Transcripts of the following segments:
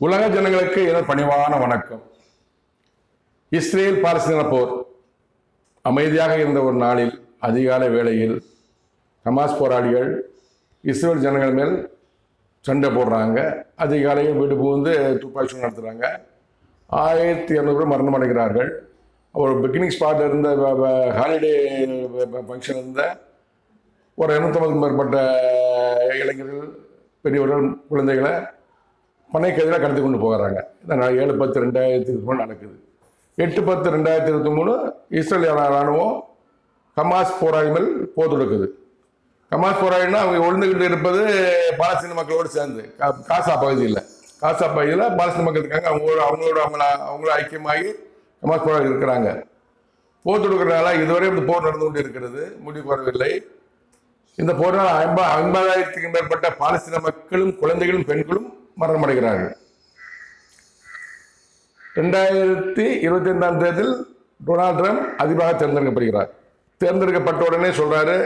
உலக ஜனங்களுக்கு எனது பணிவான வணக்கம். இஸ்ரேல் பாலஸ்தீன போர் அமைதியாக இருந்த ஒரு நாளில் அதிகாலை வேளையில் ஹமாஸ் போராளிகள் இஸ்ரேல் ஜனங்கள் மேல் சண்டை போடுறாங்க. அதிகாலையில் வீடு புகுந்து துப்பாக்கி சூடு நடத்துகிறாங்க. 1200 பேர் மரணம் அடைகிறார்கள். ஒரு பிக்னிக் ஸ்பாட் இருந்த ஹாலிடே ஃபங்க்ஷன் இருந்த ஒரு 250 மேற்பட்ட இளைஞர்கள், பெரியவர்கள், குழந்தைகளை பனைக்கதிராக கடத்தி கொண்டு போகிறாங்க. 7/10/2023 நடக்குது. 8/10/2023 இஸ்ரேல் இராணுவம் ஹமாஸ் போராளி மேல் போர் தொடுக்குது. ஹமாஸ் போராளினா அவங்க ஒழுந்துகிட்டு இருப்பது பாலஸ்தீன மக்களோடு சேர்ந்து காசா பகுதியில் பாலஸ்தீன மக்கள் இருக்காங்க. அவங்களோட ஐக்கியமாகி ஹமாஸ் போராளி இருக்கிறாங்க. போர் தொடுக்கிறதுனால இதுவரை இந்த போர் நடந்து கொண்டு இருக்கிறது, முடிவு வரவில்லை. இந்த போரால் 50,000க்கும் மேற்பட்ட பாலஸ்தீன மக்களும், குழந்தைகளும், பெண்களும் மரணம் அடைகிறார்கள். 2025 தேர்தலில் டொனால்ட் ட்ரம்ப் அதிபராக தேர்ந்தெடுக்கப்படுகிறார். தேர்ந்தெடுக்கப்பட்ட உடனே சொல்றாரு,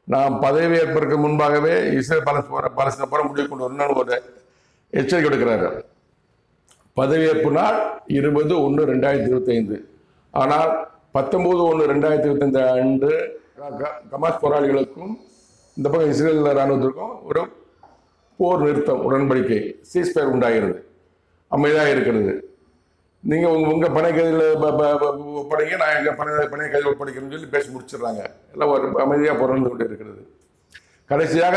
நான் பதவி ஏற்பதற்கு முன்பாகவே இஸ்ரேல் பாலஸ்தீன போரை முடிவு கொண்டு வரணும்னு ஒரு எச்சரிக்கை கொடுக்கிறாரு. பதவியேற்பு நாள் 20/1/2025. ஆனால் 19/1/2025 அன்று ஹமாஸ் போராளிகளுக்கும் இந்த பக்கம் இஸ்ரேல் இராணுவத்திற்கும் ஒரு போர் நிறுத்தம் உடன்படிக்கை, சீஸ்பயர் உண்டாகிறது. அமைதியாக இருக்கிறது. நீங்கள் உங்கள் பணை கைதில் ஒப்படைங்க, நான் எங்கள் பணை கைதில் ஒப்படைக்கிறேன்னு சொல்லி பேசி முடிச்சிடுறாங்க. எல்லாம் ஒரு அமைதியாக புறந்து கொண்டு இருக்கிறது. கடைசியாக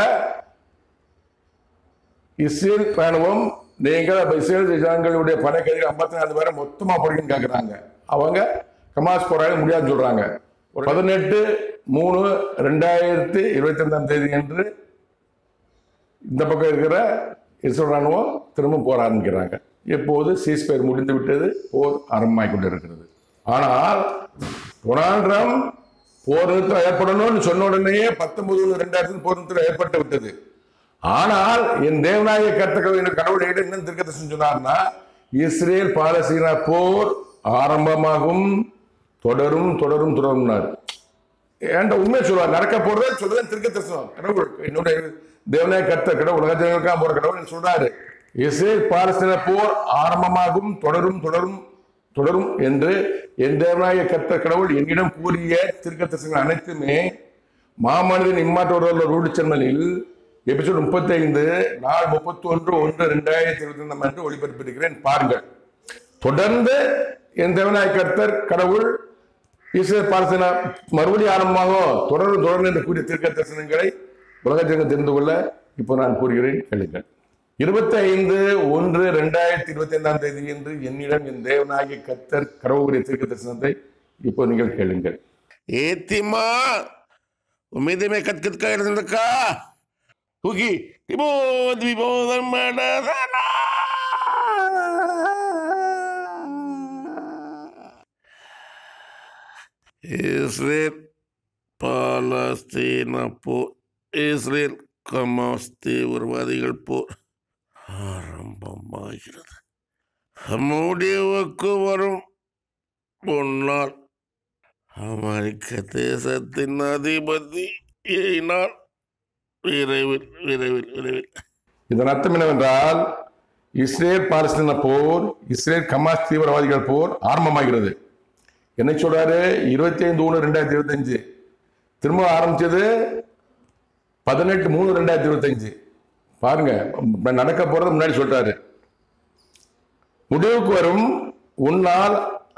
இஸ்ரேல் ராணுவம், நீங்கள் இஸ்ரேல் ஜனங்களுடைய பணை கைதிகள் 54 பேரை மொத்தமாக படிக்கணும்னு கேட்குறாங்க. அவங்க ஹமாஸ் போராளி முடியாதுன்னு சொல்கிறாங்க. 18/3/2025 அன்று இந்த பக்கம் இருக்கிற இஸ்ரேல் ராணுவம் திரும்ப போர் ஆரம்பிக்கிறாங்க. இப்போது சீஸ்பயர் முடிந்து விட்டது, போர் ஆரம்பமாகிக் கொண்டு இருக்கிறது. ஆனால் டொனால்ட் ட்ரம்ப் போர் நிறுத்தம் ஏற்படணும்னு சொன்ன உடனேயே 19/1/2000 போர் நிறுத்தம் ஏற்பட்டு விட்டது. ஆனால் என் தேவநாயக கர்த்தர் கடவுள் என்ன திருக்கதர்சனம் சொன்னார்னா, இஸ்ரேல் பாலஸ்தீன போர் ஆரம்பமாகும், தொடரும் தொடரும் தொடரும்னார். ஏன்டா உண்மையை சொல்லுவார், நடக்க போறதே சொல்றேன். திருக்கதர்சனம் கடவுள், என்னுடைய தேவநாயக கர்த்தர் கடவுள், உலக ஜனங்களுக்காக போற கடவுள் சொல்றாரு, இஸ்ரேல் பாலஸ்தீன போர் ஆரம்பமாகும், தொடரும் தொடரும் தொடரும் என்று என் தேவநாயக கர்த்தர் கடவுள் என்னிடம் கூறிய திருக்கதர்சனங்கள் அனைத்துமே மாமனிதன் இம்மாற்றோட ரூட் சேனலில் எபிசோட் 35 நாள் 31/1/2025 அன்று ஒளிபரப்பியிருக்கிறேன். பாருங்கள். தொடர்ந்து என் தேவநாயக கர்த்தர் கடவுள் இஸ்ரேல் பாலஸ்தீன மறுபடியும் ஆரம்பமாகும், தொடர்ந்து தொடர்ந்து என்று கூறிய திருக்கதர்சனங்களை உலக ஜனங்கள் தெரிந்து கொள்ள இப்போ நான் கூறுகிறேன், கேளுங்கள். 25/1/2025 என்று என்னிடம் என் தேவனாகிய கர்த்தர் கடவுளுடைய திருக்கதர்சனத்தை இப்போ நீங்கள் கேளுங்கள். ஏத்திமா உமேதமே கத்கத்கா இருந்தக்கா ஹுகி திபோத் விபோதம் மடதனா இஸ்ரேல் பாலஸ்தீன போர், இஸ்ரேல் ஹமாஸ் தீவிரவாதிகள் போர் ஆரம்பமாகிறது. முடிவுக்கு வரும் முன்னால் அமெரிக்க தேசத்தின் அதிபதியினால் விரைவில் விரைவில் விரைவில். இதன் அர்த்தம் என்னவென்றால், இஸ்ரேல் பாலஸ்தீன போர், இஸ்ரேல் ஹமாஸ் தீவிரவாதிகள் போர் ஆரம்பமாகிறது. என்ன சொல்றாரு? 25/1/2025 திரும்ப ஆரம்பிச்சது 18/3/2025. பாருங்க, நடக்க போறது முன்னாடி சொல்றாரு. முடிவுக்கு வரும் உன்னால்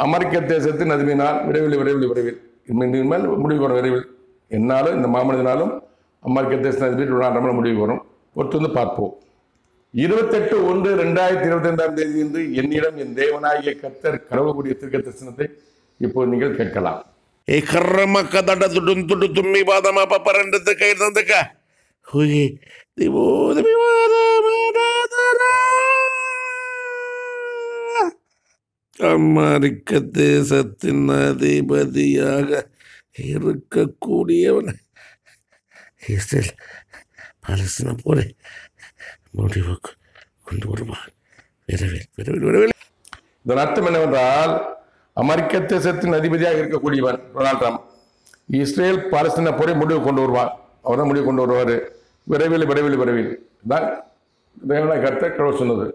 அமெரிக்க தேசத்தின் அதிபதியினால் விரைவில் விரைவில் விரைவில் இனிமேல் முடிவு வரும். விரைவில் என்னாலும் இந்த மாமனிதனாலும் அமெரிக்க தேசத்தின் அதிபதி டொனால்ட் ட்ரம்ப் முடிவு வரும். பொறுத்து வந்து பார்ப்போம். 28/1/2025 என்று என்னிடம் என் தேவனாகிய கர்த்தர் கடவுளுடைய திருக்கதர்சனத்தை இப்போ நீங்கள் கேட்கலாம். அமெரிக்க தேசத்தின் அதிபதியாக இருக்கக்கூடியவன் இஸ்ரேல் பாலஸ்தீன போரை முடிவுக்கு கொண்டு வருவான். விரைவில் விரைவில் விரைவில். இதன் அர்த்தம் என்னவென்றால், அமெரிக்க தேசத்தின் அதிபதியாக இருக்கக்கூடியவன் டொனால்ட் ட்ரம்ப் இஸ்ரேல் பாலஸ்தீன போரை முடிவு கொண்டு வருவான். அவர் தான் முடிவு கொண்டு வருவார். விரைவில் விரைவில் விரைவில் தான் தேவனாய் கர்த்தர் கடவுள் சொன்னது.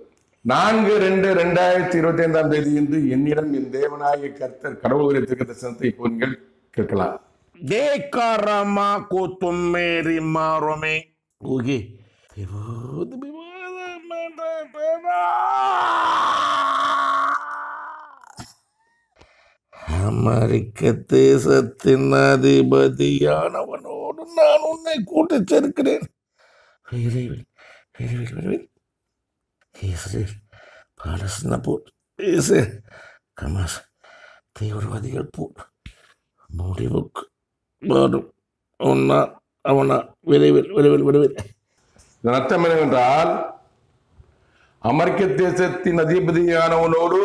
4/2/2025 என்று என்னிடம் என் தேவனாகிய கர்த்தர் கடவுள் உரைத்திருக்க தரிசனத்தை இப்போ நீங்கள் கேட்கலாம். Dekarama kutumeri marome. Ugi. அமெரிக்க தேசத்தின் அதிபதியானவனோடு நான் உன்னை கூட்டிச் சேர்க்கிறேன். இஸ்ரேல் பாலஸ்தீன போர், இஸ்ரேல் ஹமாஸ் தீவிரவாதிகள் போர் முடிவுக்கு வரும். உன்னா அவனா விரைவில் விரைவில் விரைவில். இதன் அர்த்தம் என்னவென்றால், அமெரிக்க தேசத்தின் அதிபதியானவனோடு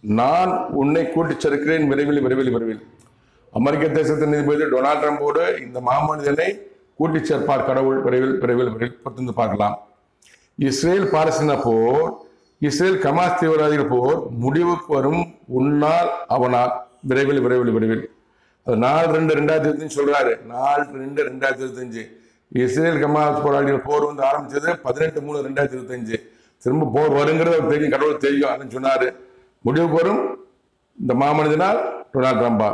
நான் உன்னை கூட்டிச் சேர்க்கிறேன் விரைவில் விரைவில் விரைவில். அமெரிக்க தேசத்தின் அதிபதி டொனால்ட் ட்ரம்போடு இந்த மாமனிதனை கூட்டிச் சேர்ப்பார் கடவுள் விரைவில் விரைவில் விரைவில். பொறுத்து பார்க்கலாம். இஸ்ரேல் பாலஸ்தீன போர், இஸ்ரேல் ஹமாஸ் தீவிரவாதிகள் போர் முடிவுக்கு வரும். உன்னால் அவனால் விரைவில் விரைவில் விரைவில். அது 4/2/2025 சொல்றாரு. 4/2/2025 இஸ்ரேல் ஹமாஸ் போராளிகள் போர் வந்து ஆரம்பிச்சது 18/3/2025. திரும்ப போர் வருங்கிறது அவர் தெரியும், கடவுள் தெரியும். அப்படின்னு சொன்னாரு. முடிவுக்கு வரும் இந்த மாமனிதனால் டொனால்ட் ட்ரம்பா.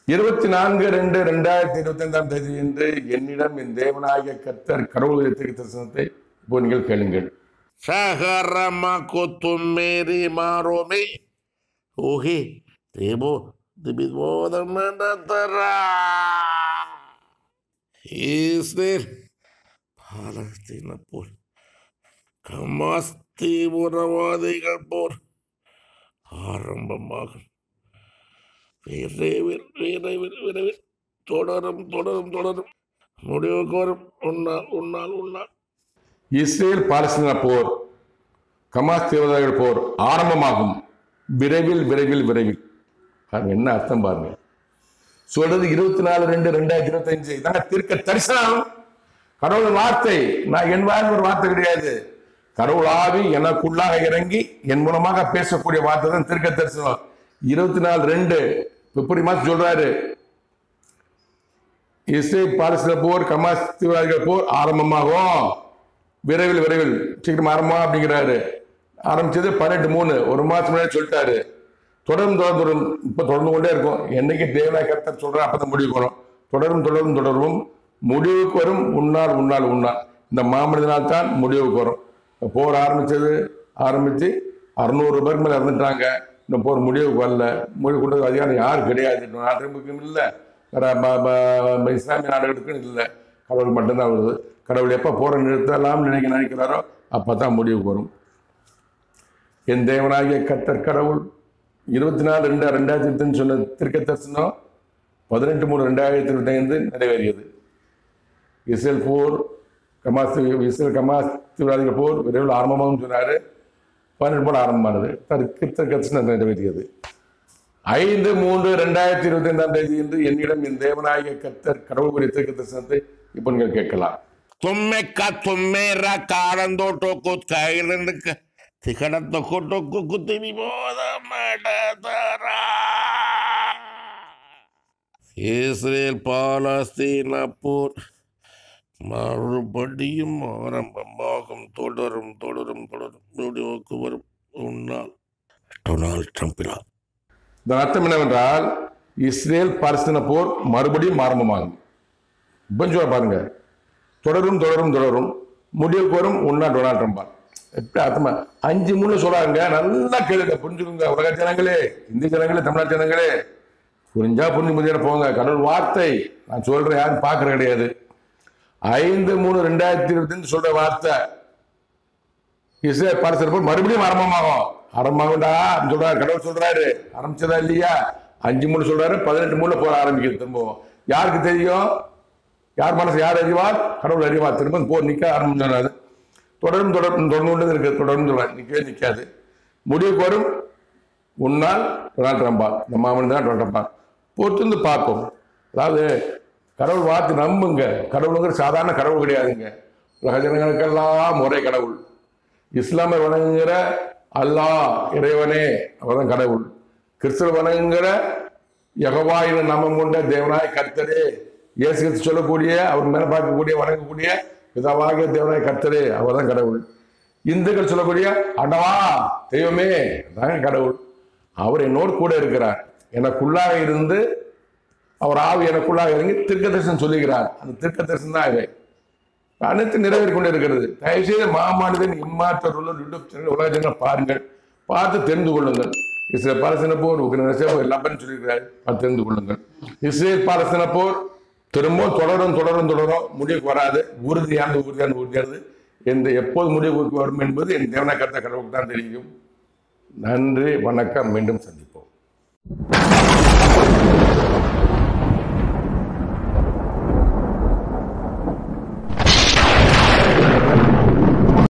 24/2/2025 என்று என்னிடம் என் தேவனாகிய கர்த்தர் கடவுள் உரைத்திருக்க தரிசனத்தை இப்போ நீங்கள் கேளுங்கள். Saharama kutumeri marome. Ugi. Tebo. Israel பாலஸ்தீன போர், ஹமாஸ் தீவிரவாதிகள் போர் ஆரம்பமாகும். விரைவில் விரைவில் விரைவில் தொடரும் தொடரும் தொடரும். முடிவுக்கு வரும். உன்னால் உன்னால் உன்னால். இஸ்ரேல் பாலஸ்தீன போர், ஹமாஸ் தீவிரவாதிகள் போர் ஆரம்பமாகும். விரைவில் விரைவில் விரைவில். அது என்ன அர்த்தம் பாருங்க. சொல்றது 24/2/2025. இதாங்க தீர்க்க தரிசனம், கடவுள் வார்த்தை. நான் என் வாயில் ஒரு வார்த்தை கிடையாது. கடவுள் ஆவி எனக்குள்ளாக இறங்கி என் மூலமாக பேசக்கூடிய வார்த்தை தான் தீர்க்க தரிசனம். 24/2 பிப்ரவரி மாதம் சொல்றாரு. இஸ்ரேல் பாலஸ்தீன போர், ஹமாஸ் தீவிரவாதிகள் போர் ஆரம்பமாகும். விரைவில் விரைவில் சீக்கிரம் ஆரம்பம் அப்படிங்கிறாரு. ஆரம்பிச்சது 18/3, ஒரு மாசம் முன்னாடி சொல்லிட்டாரு. தொடரும் தொடரும் இப்ப தொடர்ந்து கொண்டே இருக்கும். என்னைக்கு தேவனாய் கர்த்தர் சொல்ற அப்பதான் முடிவுக்கு வரும். தொடரும் தொடரும் தொடரும் முடிவுக்கு வரும். உன்னால் உன்னால் உன்னால். இந்த மாமனிதனால் தான் முடிவுக்கு வரும். போர் ஆரம்பிச்சு 600 பேருக்கு மேல இறந்துட்டாங்க. இந்த போர் முடிவுக்கு வரல. முடிவு கொண்டது அதிகாரம் யாரும் கிடையாது. நாட்டுக்கும் இல்லை, இஸ்லாமிய நாடுகளுக்கும் இல்லை, கடவுள் மட்டும்தான் வருது. கடவுள் எப்போ போரை நிறுத்தலாம்னு நினைக்கிறாரோ அப்பதான் முடிவுக்கு வரும். என் தேவனாகிய கர்த்தர் கடவுள் 24/2/2025 சொன்ன தீர்க்க தரிசனம் 18/3/2025 நிறைவேறியது. இஸ்ரேல் போர், இஸ்ரேல் ஹமாஸ் தீவிரவாதிகள் போர் விரைவில் ஆரம்பமாகும் சொன்னாரு. 18 ஆரம்பமானது. தீர்க்க தரிசனம் நிறைவேறியது. 5/3/2025 என்று என்னிடம் என் தேவனாகிய கர்த்தர் கடவுள் உரிய தீர்க்க தரிசனத்தை இப்போ நீங்கள் கேட்கலாம். தும்மெரா காரந்தோட்டோக்கு கையிலிருந்து திகடத்த கொட்டோக்கு குத்திவி போத மாட்டதரா. இஸ்ரேல் பாலஸ்தீன போர் மறுபடியும் ஆரம்பமாகும். தொடரும் தொடரும் தொடரும். முடிவுக்கு வரும். உன்னால் டொனால்ட் ட்ரம்பினால். இதன் அர்த்தம் என்னவென்றால், இஸ்ரேல் பாலஸ்தீன போர் மறுபடியும் ஆரம்பமாகும். கொஞ்சம் பாருங்க. தொடரும் தொடரும் தொடரும் முடிவுக்கு வரும். உன்னா டொனால்ட் ட்ரம்பா. எப்படி அர்த்தமா 5/3 சொல்றாங்க. நல்லா கேளுங்க, புரிஞ்சுக்கோங்க. உலக ஜனங்களே, இந்திய ஜனங்களே, தமிழ்நாடு ஜனங்களே, புரிஞ்சா புரிஞ்சு போங்க. கடவுள் வார்த்தை நான் சொல்றேன், யாரும் பார்க்கற கிடையாது. 5/3/2025 சொல்ற வார்த்தை. இஸ்ரேல் பாலஸ்தீன போர் மறுபடியும் ஆரம்பமாகும். ஆரம்பமாகும்டா அப்படின்னு சொல்றாரு. கடவுள் சொல்றாரு. ஆரம்பிச்சதா இல்லையா? 5/3 சொல்றாரு. 18/3 போற ஆரம்பிக்கிறது. திரும்பவும் யாருக்கு தெரியும்? யார் மனசு யார் அறிவார்? கடவுள் அறிவார். திரும்ப போர் நிக்க ஆரம்பிச்சாரு. தொடர்ந்து தொடர்ந்து கொண்டு இருக்கு. தொடர்ந்து நிக்கவே நிக்காது. முடிவுக்கு வரும். உன்னால் டொனால்ட் ட்ரம்பா. இந்த மாமன் தான் டொனால்ட் ட்ரம்பா. பொறுத்து பார்க்கும். அதாவது கடவுள் வார்த்தை நம்புங்க. கடவுளுங்கிற சாதாரண கடவுள் கிடையாதுங்க. உலக ஜனங்களுக்கெல்லாம் ஒரே கடவுள். இஸ்லாமை வணங்குகிற அல்லாஹ் இறைவனே அவர்தான் கடவுள். கிறிஸ்தவ வணங்குகிற யெகோவா என்ற நாமம் கொண்ட தேவனாய் கர்த்தரே, இயேசு கிறிஸ்து சொல்லக்கூடிய, அவர் மேல பார்க்கக்கூடிய வணங்கக்கூடிய பிதாவாகிய தேவனாய் கர்த்தரே அவர்தான் கடவுள். இந்துக்கள் சொல்லக்கூடிய அடவா தெய்வமே தாங்க கடவுள். அவர் என்னோடு கூட இருக்கிறார். எனக்குள்ளாக இருந்து அவர் ஆவி எனக்குள்ளாக இறங்கி தீர்க்க தரிசனம் சொல்லுகிறார். அந்த தீர்க்க தரிசனம் தான் இவை அனைத்து நிறைவேறி கொண்டு இருக்கிறது. தயவுசெய்து மாமனிதன் இம்மாற்றருள்ள யூடியூப் சேனல் உலக சேனல் பாருங்கள், பார்த்து தெரிந்து கொள்ளுங்கள். இஸ்ரேல் பாலஸ்தீன போர், உக்ரைன் ரஷ்யா போர் எல்லாம் பண்ணி சொல்லியிருக்கிறார், பார்த்து தெரிந்து கொள்ளுங்கள். இஸ்ரேல் பாலஸ்தீன போர் திரும்பவும் தொடரும் முடிவுக்கு வராது. உறுதியானது என்று எப்போது முடிவுக்கு வரும் என்பது என் தேவனா கர்த்தர் கடவுளுக்கு தான் தெரியும். நன்றி, வணக்கம். மீண்டும் சந்திப்போம்.